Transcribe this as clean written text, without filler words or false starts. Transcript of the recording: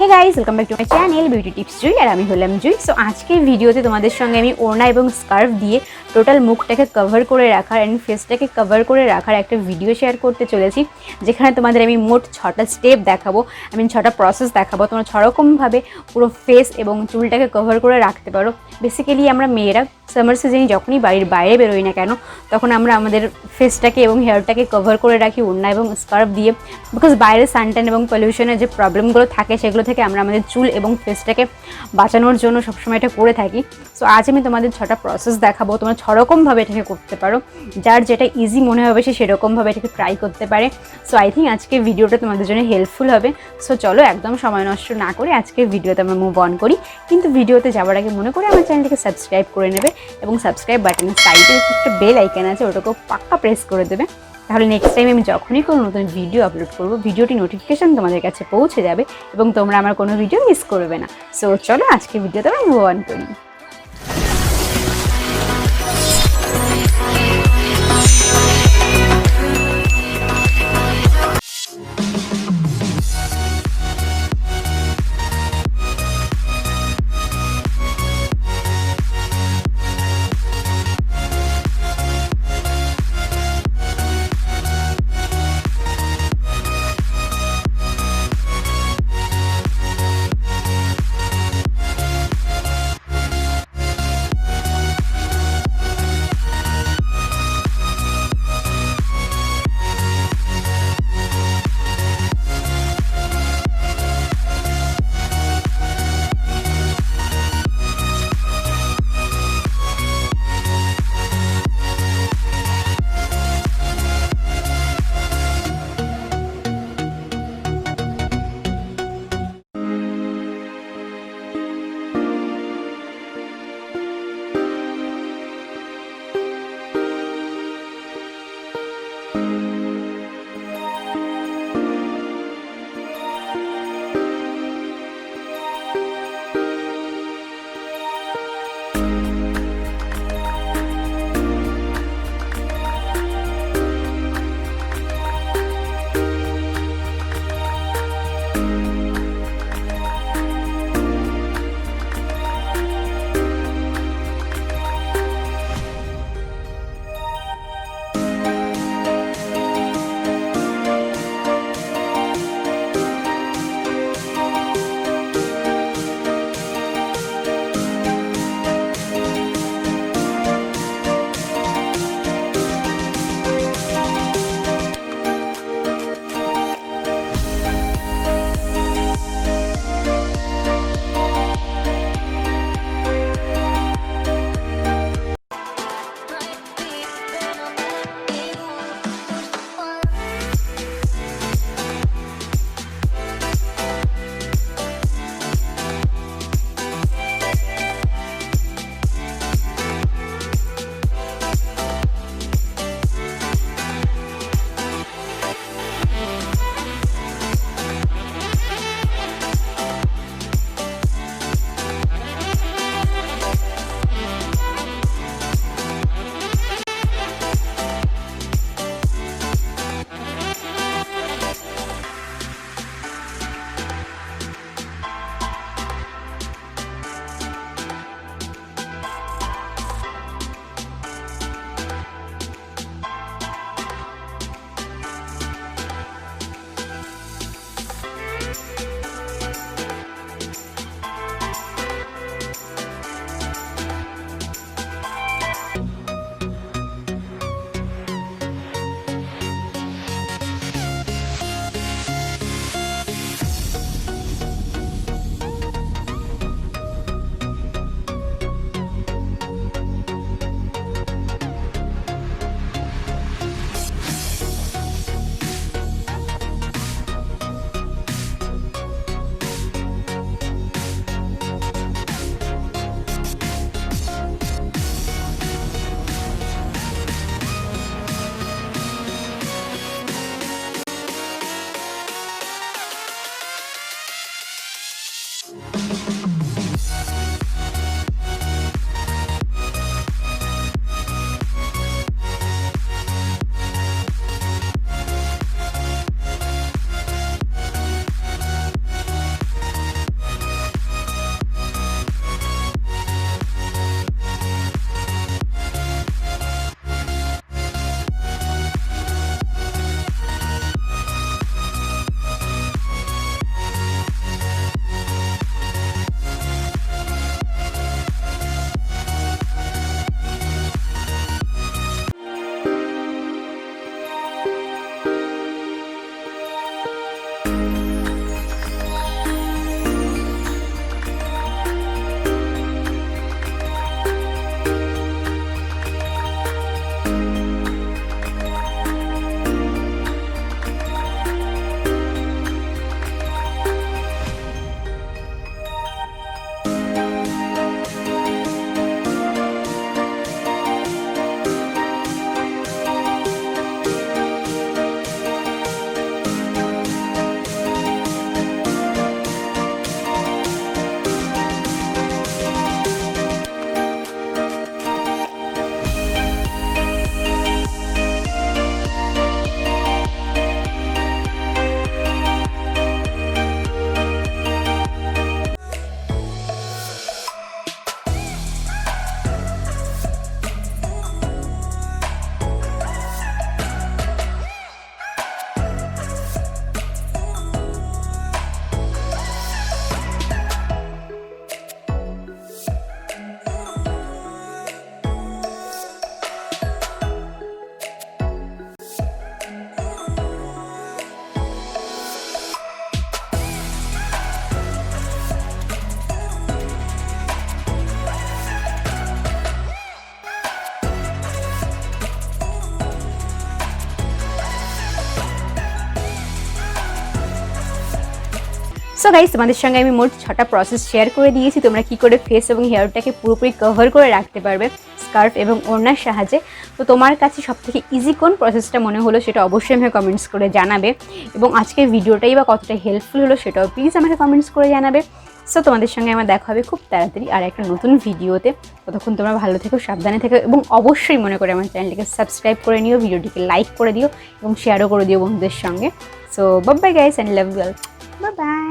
Hey guys, welcome back to my channel beauty tips Jui. আর আমি হলাম জুই। সো আজকের ভিডিওতে তোমাদের সঙ্গে আমি ওড়না এবং স্কার্ফ দিয়ে টোটাল মুখটাকে কভার করে রাখার অ্যান্ড ফেসটাকে কভার করে রাখার একটা ভিডিও শেয়ার করতে চলেছি, যেখানে তোমাদের আমি মোট 6টা স্টেপ দেখাবো, 6টা প্রসেস দেখাবো। তোমরা 6 রকমভাবে পুরো ফেস এবং চুলটাকে কভার করে রাখতে পারো। বেসিক্যালি আমরা মেয়েরা সামার সিজনে যখনই বাড়ির বাইরে বেরোই না কেন, তখন আমরা আমাদের ফেসটাকে এবং হেয়ারটাকে কভার করে রাখি ওড়না এবং স্কার্ফ দিয়ে। বিকজ বাইরে সানট্যান এবং পলিউশনের যে প্রবলেমগুলো থাকে সেগুলো থেকে আমরা আমাদের চুল এবং ফেসটাকে বাঁচানোর জন্য সবসময় এটা করে থাকি। সো আজ আমি তোমাদের 6টা প্রসেস দেখাবো। তোমরা 6 রকমভাবে এটাকে করতে পারো, যার যেটা ইজি মনে হবে সে সেরকমভাবে এটাকে ট্রাই করতে পারে। সো আই থিঙ্ক আজকের ভিডিওটা তোমাদের জন্য হেল্পফুল হবে। সো চলো একদম সময় নষ্ট না করে আজকের ভিডিওতে আমরা মুভ অন করি। কিন্তু ভিডিওতে যাওয়ার আগে মনে করে আমার চ্যানেলটিকে সাবস্ক্রাইব করে নেবে এবং সাবস্ক্রাইব বাটনের সাইডে একটা বেল আইকন আছে, ওটাকেও পাক্কা প্রেস করে দেবে। তাহলে নেক্সট টাইম আমি যখনই কোনো নতুন ভিডিও আপলোড করবো, ভিডিওটি নোটিফিকেশান তোমাদের কাছে পৌঁছে যাবে এবং তোমরা আমার কোনো ভিডিও মিস করবে না। সো চলো আজকে ভিডিওতে আমরা মুভ অন করি। সো গাইস, তোমাদের সঙ্গে আমি মোট 6টা প্রসেস শেয়ার করে দিয়েছি তোমরা কি করে ফেস এবং হেয়ারটাকে পুরোপুরি কভার করে রাখতে পারবে স্কার্ফ এবং ওড়নার সাহায্যে। তো তোমার কাছে সবথেকে ইজি কোন প্রসেসটা মনে হলো সেটা অবশ্যই আমাকে কমেন্টস করে জানাবে, এবং আজকের ভিডিওটাই বা কতটা হেল্পফুল হলো সেটাও প্লিজ আমাকে কমেন্টস করে জানাবে। সো তোমাদের সঙ্গে আমার দেখা হবে খুব তাড়াতাড়ি আর একটা নতুন ভিডিওতে। ততক্ষণ তোমরা ভালো থেকো, সাবধানে থেকো, এবং অবশ্যই মনে করে আমার চ্যানেলটিকে সাবস্ক্রাইব করে নিও, ভিডিওটিকে লাইক করে দিও এবং শেয়ারও করে দিও বন্ধুদের সঙ্গে। So bye bye guys, and love you all. Bye by.